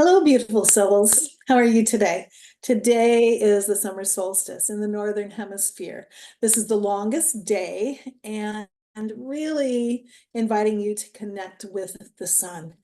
Hello, beautiful souls. How are you today? Today is the summer solstice in the Northern Hemisphere. This is the longest day and really inviting you to connect with the sun.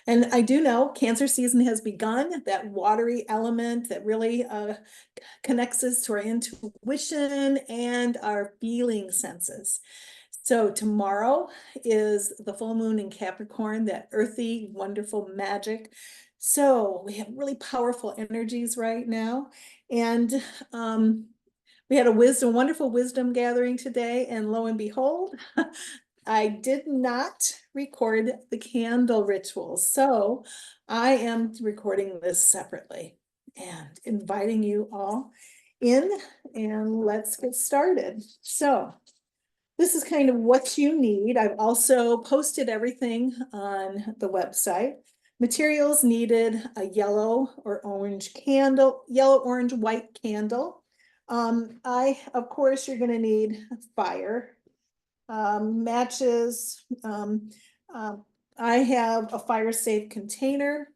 And I do know Cancer season has begun, that watery element that really connects us to our intuition and our feeling senses. So tomorrow is the full moon in Capricorn, that earthy, wonderful magic. So we have really powerful energies right now. And we had a wonderful wisdom gathering today. And lo and behold, I did not record the candle ritual. So I am recording this separately and inviting you all in, and let's get started. So this is kind of what you need. I've also posted everything on the website. Materials needed: a yellow or orange candle, yellow, orange, white candle. Of course, you're going to need fire, matches. I have a fire safe container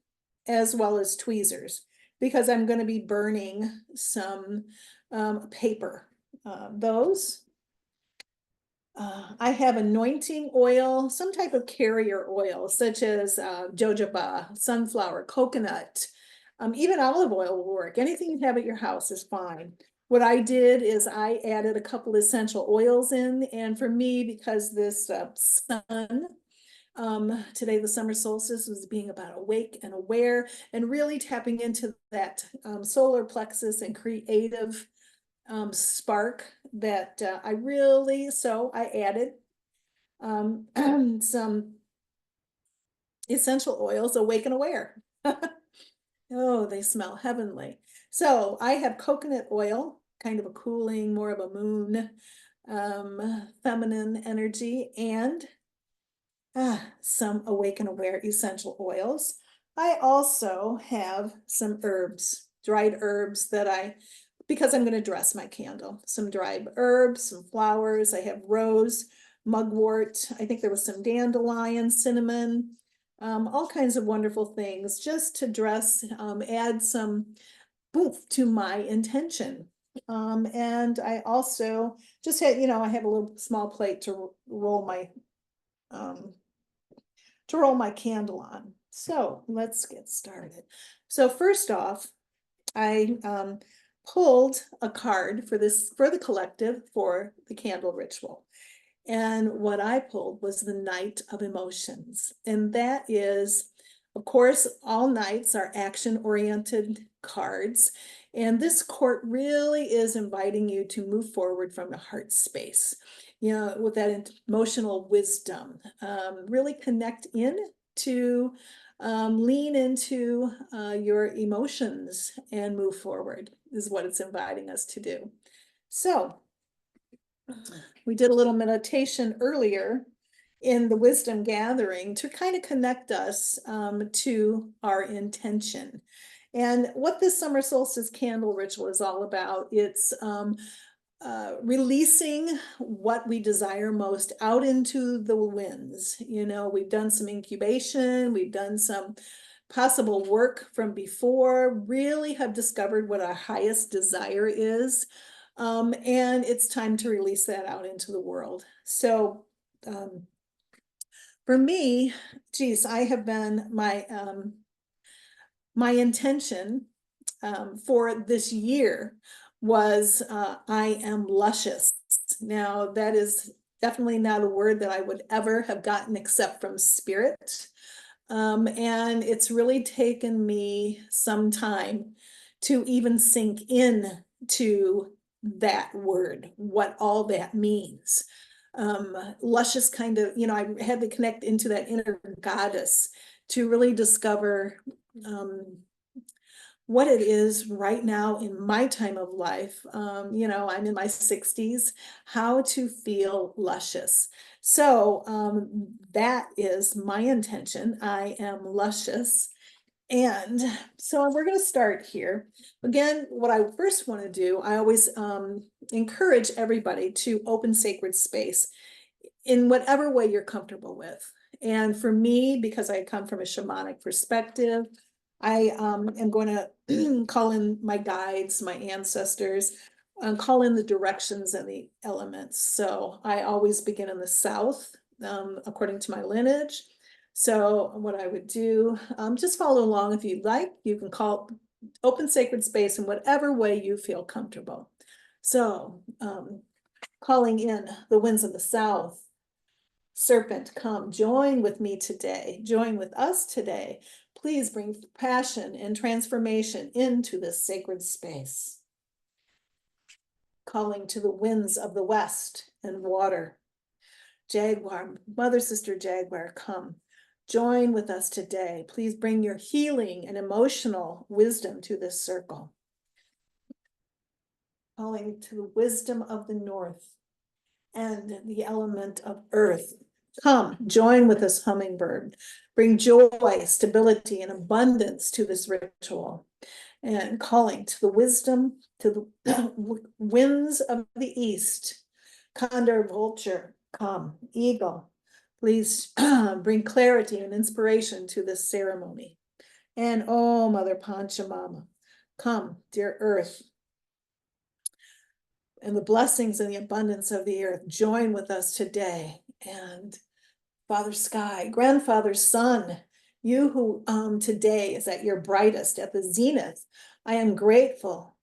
as well as tweezers because I'm going to be burning some paper. I have anointing oil, some type of carrier oil, such as jojoba, sunflower, coconut, even olive oil will work. Anything you have at your house is fine. What I did is I added a couple essential oils in, and for me, because this sun, today the summer solstice was being about awake and aware and really tapping into that solar plexus and creative spark that I added some essential oils, awake and aware. Oh, they smell heavenly. So I have coconut oil, kind of a cooling, more of a moon, feminine energy, and some awake and aware essential oils. I also have some herbs, dried herbs because I'm going to dress my candle. Some dried herbs, some flowers. I have rose, mugwort. I think there was some dandelion, cinnamon, all kinds of wonderful things just to dress, add some oomph to my intention. And I also just had, I have a little small plate to roll my candle on. So let's get started. So first off, I pulled a card for the collective for the candle ritual. And what I pulled was the Knight of Emotions. And that is, of course, all knights are action-oriented cards. And this court really is inviting you to move forward from the heart space, with that emotional wisdom. Really connect in to lean into your emotions and move forward is what it's inviting us to do. So we did a little meditation earlier in the wisdom gathering to kind of connect us to our intention. And what this summer solstice candle ritual is all about, it's releasing what we desire most out into the winds. We've done some incubation, we've done some possible work from before, really have discovered what our highest desire is. And it's time to release that out into the world. So for me, geez, I have been my intention for this year was I am luscious. Now, that is definitely not a word that I would ever have gotten except from spirit. And it's really taken me some time to even sink in to that word, what all that means. Luscious kind of, I had to connect into that inner goddess to really discover what it is right now in my time of life. I'm in my 60s, how to feel luscious. So that is my intention. I am luscious. And so we're going to start here. Again, what I first want to do, I always encourage everybody to open sacred space in whatever way you're comfortable with. And for me, because I come from a shamanic perspective, I am going to call in my guides, my ancestors, and call in the directions and the elements. So I always begin in the south, according to my lineage. So what I would do, just follow along if you'd like. You can call open sacred space in whatever way you feel comfortable. So calling in the winds of the south. Serpent, come, join with me today. Join with us today. Please bring passion and transformation into this sacred space. Calling to the winds of the west and water. Jaguar, mother, sister, jaguar, come. Join with us today. Please bring your healing and emotional wisdom to this circle. Calling to the wisdom of the north and the element of earth. Come, join with us, hummingbird. Bring joy, stability, and abundance to this ritual. And calling to the wisdom, to the winds of the east. Condor, vulture, come. Eagle, please bring clarity and inspiration to this ceremony. And oh, Mother Pachamama, come, dear earth, and the blessings and the abundance of the earth, join with us today. And Father Sky, Grandfather Sun, you who today is at your brightest, at the zenith, I am grateful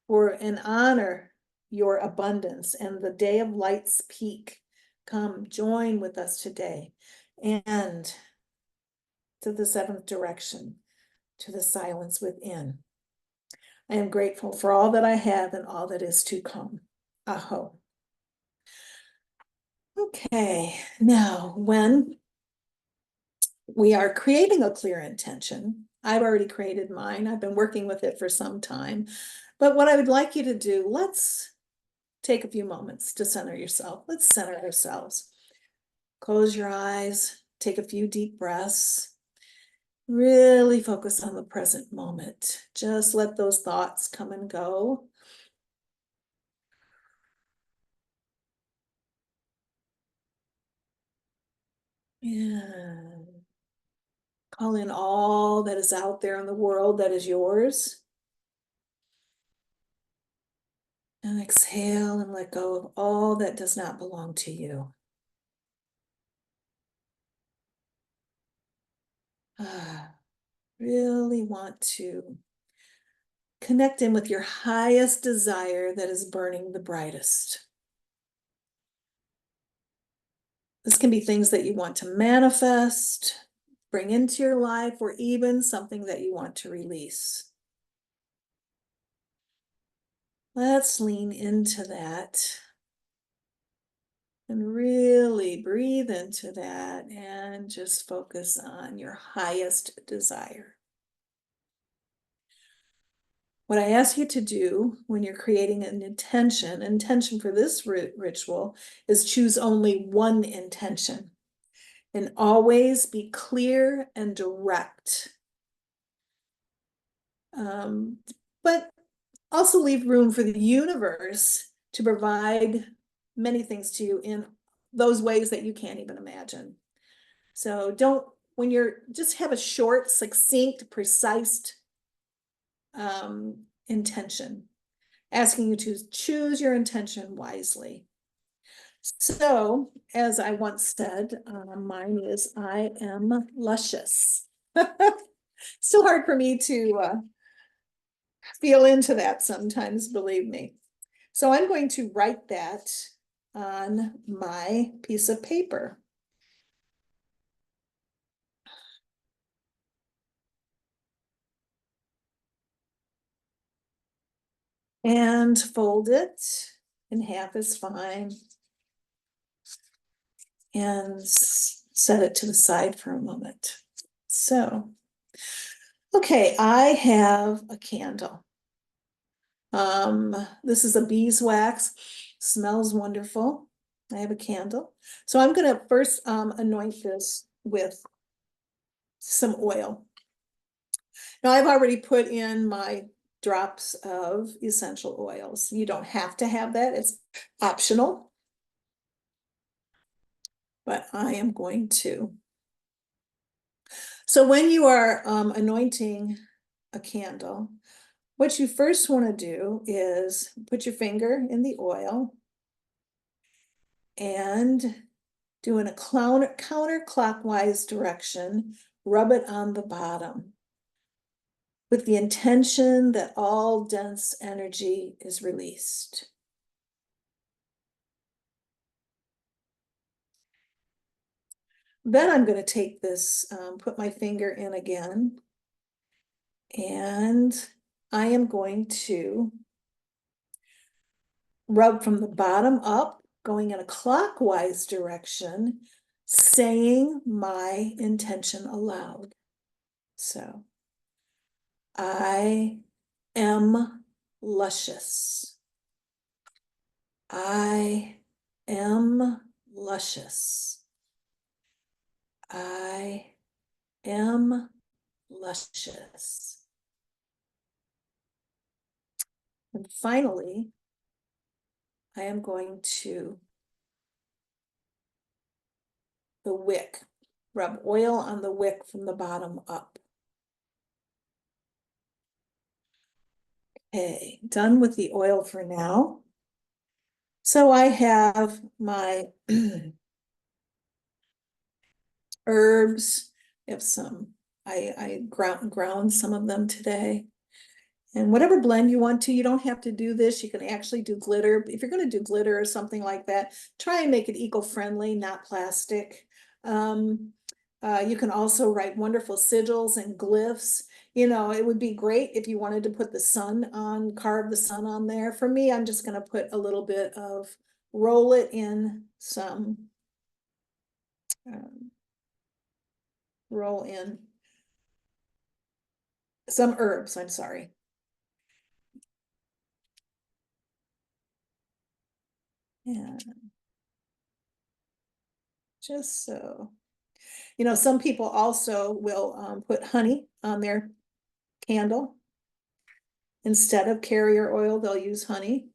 for and honor your abundance and the day of light's peak. Come, join with us today. And to the seventh direction, to the silence within. I am grateful for all that I have and all that is to come. Aho. Okay, now when we are creating a clear intention, I've already created mine. I've been working with it for some time. But what I would like you to do, let's take a few moments to center yourself. Let's center ourselves. Close your eyes, take a few deep breaths. Really focus on the present moment. Just let those thoughts come and go. And call in all that is out there in the world that is yours. And exhale and let go of all that does not belong to you. Really want to connect in with your highest desire that is burning the brightest. This can be things that you want to manifest, bring into your life, or even something that you want to release. Let's lean into that and really breathe into that and just focus on your highest desire. What I ask you to do when you're creating an intention for this ritual is choose only one intention and always be clear and direct. But also leave room for the universe to provide many things to you in those ways that you can't even imagine. So when you're, just have a short, succinct, precise intention, asking you to choose your intention wisely. So, as I once said, mine is, I am luscious. Still hard for me to feel into that sometimes, believe me. So I'm going to write that on my piece of paper. And fold it in half is fine. And set it to the side for a moment. So, okay, I have a candle. This is a beeswax, smells wonderful. I have a candle. So I'm gonna first anoint this with some oil. Now I've already put in my drops of essential oils. You don't have to have that, it's optional. But I am going to. So when you are anointing a candle, what you first want to do is put your finger in the oil and do in a counterclockwise direction, rub it on the bottom with the intention that all dense energy is released. Then I'm going to take this, put my finger in again, and I am going to rub from the bottom up, going in a clockwise direction, saying my intention aloud. So, I am luscious. I am luscious. I am luscious. And finally, I am going to the wick, rub oil on the wick from the bottom up. Okay, done with the oil for now. So I have my herbs. I have some, I ground some of them today. And whatever blend you want to, you don't have to do this. You can actually do glitter. If you're going to do glitter or something like that, try and make it eco-friendly, not plastic. You can also write wonderful sigils and glyphs. You know, it would be great if you wanted to put the sun on, carve the sun on there. For me, I'm just going to put a little bit of, roll it in some, roll in some herbs, I'm sorry. Yeah. Just so. You know, some people also will put honey on their candle. Instead of carrier oil, they'll use honey.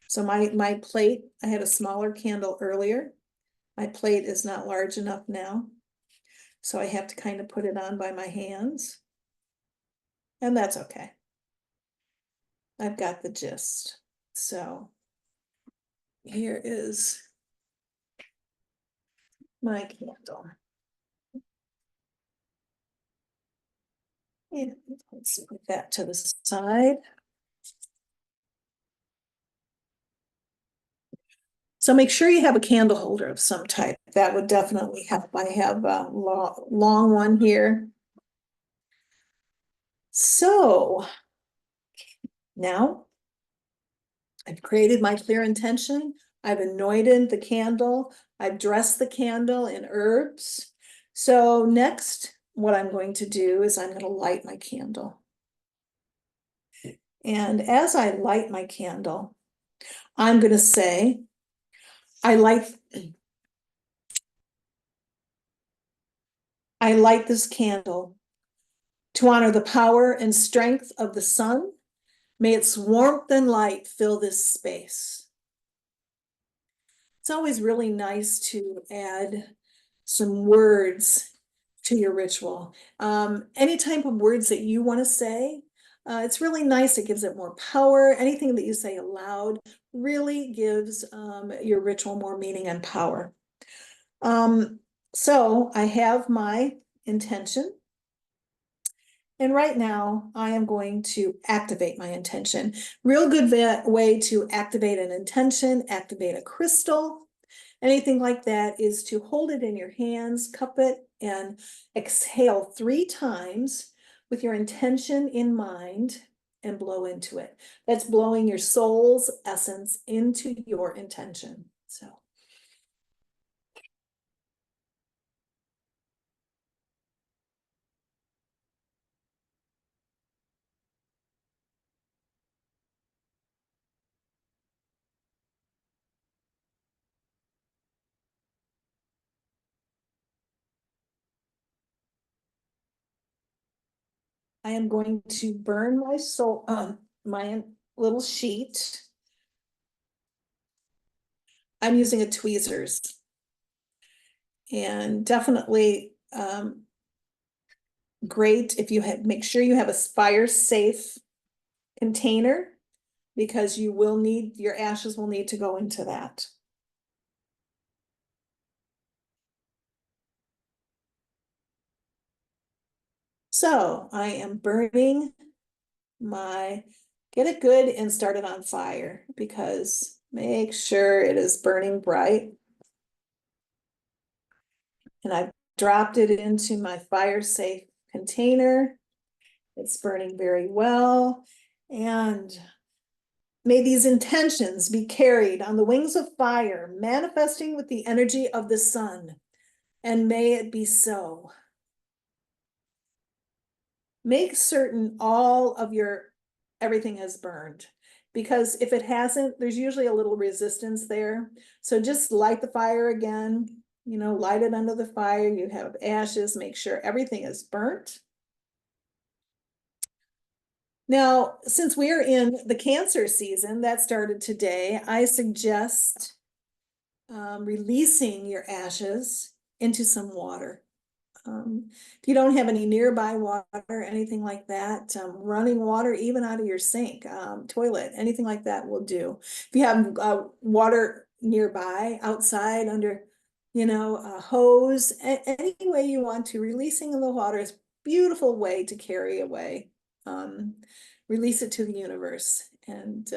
So my plate, I had a smaller candle earlier. My plate is not large enough now. So I have to kind of put it on by my hands. And that's okay. I've got the gist. So here is my candle. And let's put that to the side. So make sure you have a candle holder of some type. That would definitely help. I have a long one here. So now I've created my clear intention. I've anointed the candle. I've dressed the candle in herbs. So next, what I'm going to do is I'm going to light my candle. And as I light my candle, I'm going to say, I light this candle to honor the power and strength of the sun. May its warmth and light fill this space. It's always really nice to add some words to your ritual. Any type of words that you want to say, it's really nice. It gives it more power. Anything that you say aloud really gives your ritual more meaning and power. So I have my intention. And right now I am going to activate my intention. Real good way to activate an intention, activate a crystal, anything like that, is to hold it in your hands, cup it, and exhale 3 times with your intention in mind and blow into it. That's blowing your soul's essence into your intention. So. I am going to burn my soul, my little sheet. I'm using a tweezers. And definitely great if you make sure you have a fire safe container, because your ashes will need to go into that. So I am burning get it good and start it on fire, because make sure it is burning bright. And I've dropped it into my fire safe container. It's burning very well. And may these intentions be carried on the wings of fire, manifesting with the energy of the sun. And may it be so. Make certain everything has burned, because if it hasn't, there's usually a little resistance there. So just light the fire again, light it under the fire. You have ashes, make sure everything is burnt. Now, since we are in the Cancer season that started today, I suggest releasing your ashes into some water. If you don't have any nearby water, anything like that, running water, even out of your sink, toilet, anything like that will do. If you have water nearby, outside, under, a hose, any way you want to, releasing in the water is a beautiful way to carry away. Release it to the universe. And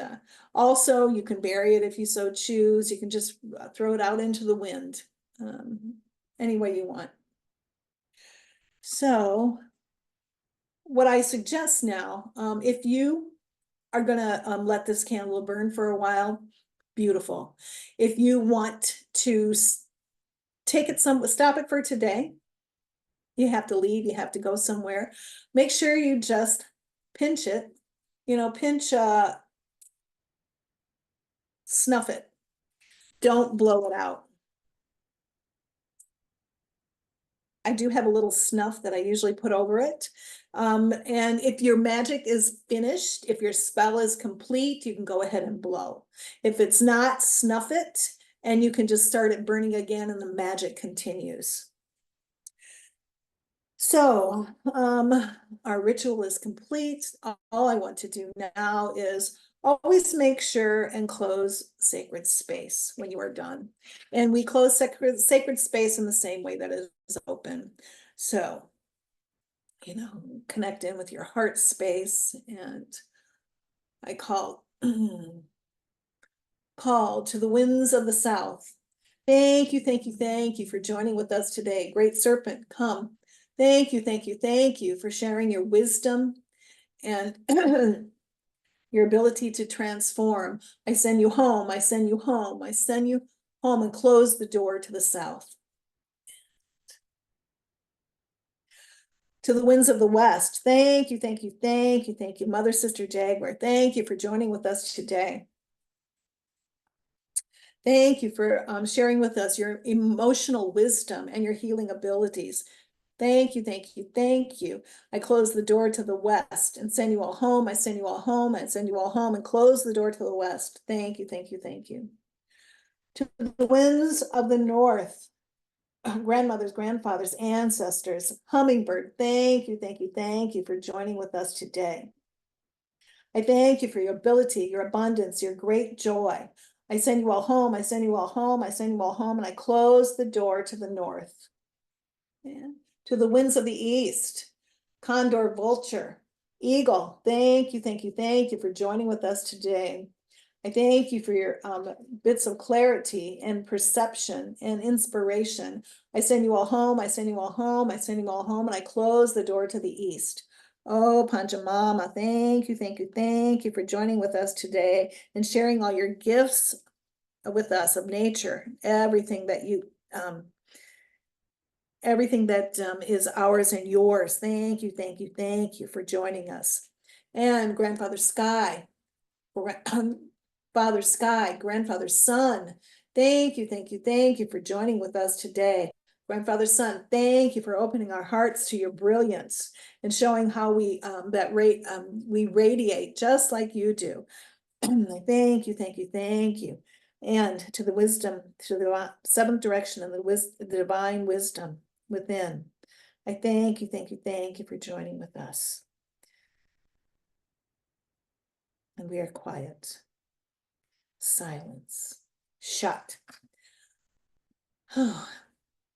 also you can bury it if you so choose. You can just throw it out into the wind, any way you want. So what I suggest now, if you are gonna let this candle burn for a while, beautiful. If you want to stop it for today, you have to leave, you have to go somewhere, make sure you just pinch it, snuff it. Don't blow it out. I do have a little snuff that I usually put over it. And if your magic is finished, if your spell is complete, you can go ahead and blow. If it's not, snuff it, and you can just start it burning again, and the magic continues. So our ritual is complete. All I want to do now is always make sure and close sacred space when you are done. And we close sacred space in the same way that it is open. So, connect in with your heart space, and I call to the winds of the south. Thank you, thank you, thank you for joining with us today. Great Serpent, come. Thank you, thank you, thank you for sharing your wisdom and your ability to transform. I send you home, I send you home, I send you home, and close the door to the south. To the winds of the west, thank you, thank you, thank you, thank you. Mother, Sister, Jaguar, thank you for joining with us today. Thank you for sharing with us your emotional wisdom and your healing abilities. Thank you, thank you, thank you. I close the door to the west and send you all home. I send you all home. I send you all home and close the door to the west. Thank you, thank you, thank you. To the winds of the north, grandmothers, grandfathers, ancestors, hummingbird, thank you, thank you, thank you for joining with us today. I thank you for your ability, your abundance, your great joy. I send you all home. I send you all home. I send you all home, and I close the door to the north. And to the winds of the east, condor, vulture, eagle, thank you, thank you, thank you for joining with us today. I thank you for your bits of clarity and perception and inspiration. I send you all home, I send you all home, I send you all home, and I close the door to the east. Oh, Panchamama, thank you, thank you, thank you for joining with us today and sharing all your gifts with us of nature, everything that is ours and yours. Thank you, thank you, thank you for joining us. And Grandfather Sky, Father Sky, Grandfather Sun, thank you, thank you, thank you for joining with us today. Grandfather Sun, thank you for opening our hearts to your brilliance and showing how we radiate just like you do. Thank you, thank you, thank you. And to the wisdom, to the seventh direction and the divine wisdom within. I thank you, thank you, thank you for joining with us. And we are quiet, silence, shut. Oh,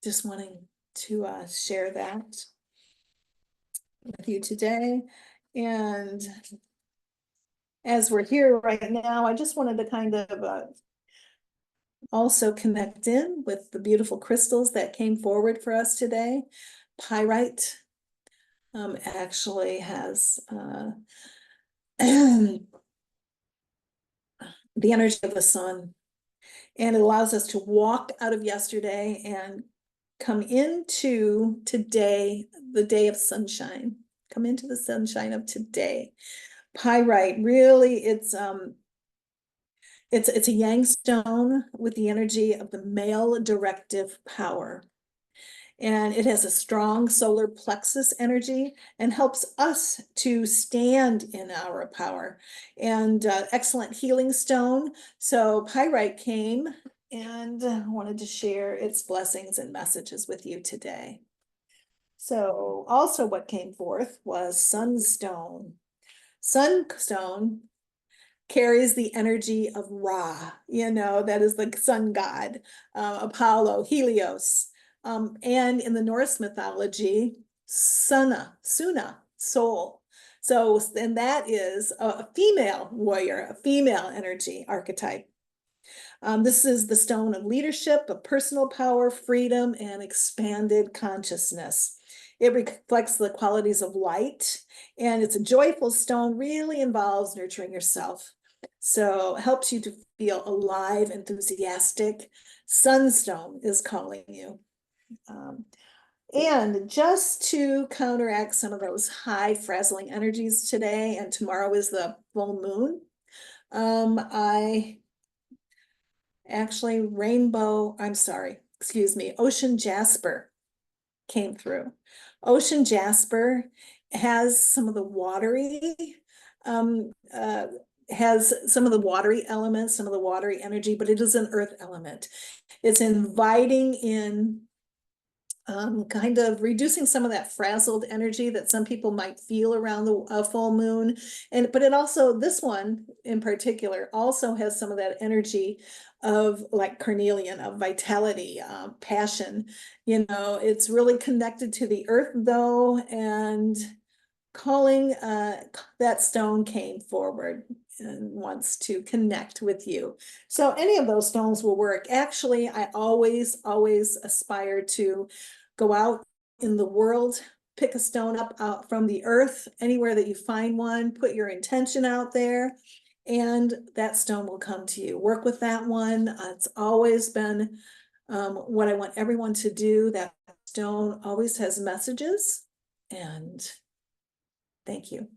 just wanting to share that with you today. And as we're here right now, I just wanted to kind of also connect in with the beautiful crystals that came forward for us today. Pyrite actually has the energy of the sun, and it allows us to walk out of yesterday and come into today, the day of sunshine. Come into the sunshine of today. Pyrite, really, it's a yang stone with the energy of the male directive power. And it has a strong solar plexus energy and helps us to stand in our power. And excellent healing stone. So pyrite came and wanted to share its blessings and messages with you today. So also what came forth was sunstone. Sunstone carries the energy of Ra, that is the sun god, Apollo, Helios. And in the Norse mythology, Suna, soul. So, and that is a female warrior, a female energy archetype. This is the stone of leadership, of personal power, freedom, and expanded consciousness. It reflects the qualities of light, and it's a joyful stone, really involves nurturing yourself. So it helps you to feel alive, enthusiastic. Sunstone is calling you. And just to counteract some of those high frazzling energies today, and tomorrow is the full moon, ocean jasper came through. Ocean jasper has some of the watery, elements, some of the watery energy, but it is an earth element. It's inviting in kind of reducing some of that frazzled energy that some people might feel around the full moon. But it also, this one in particular, also has some of that energy of like carnelian, of vitality, passion. It's really connected to the earth though, and calling that stone came forward and wants to connect with you. So any of those stones will work. Actually, I always aspire to go out in the world, pick a stone up out from the earth, anywhere that you find one, put your intention out there, and that stone will come to you. Work with that one. It's always been what I want everyone to do. That stone always has messages, and thank you.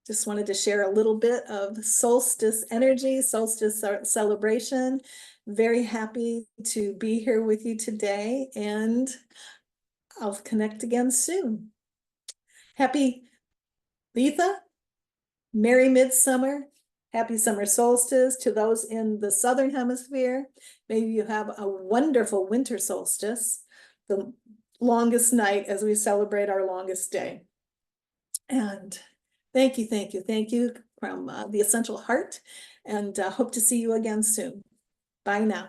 Just wanted to share a little bit of solstice energy, solstice celebration. Very happy to be here with you today, and I'll connect again soon. Happy Letha, Merry Midsummer, happy summer solstice to those in the Southern Hemisphere. Maybe you have a wonderful winter solstice, the longest night as we celebrate our longest day. And thank you from the Essential Heart, and hope to see you again soon. Bye now.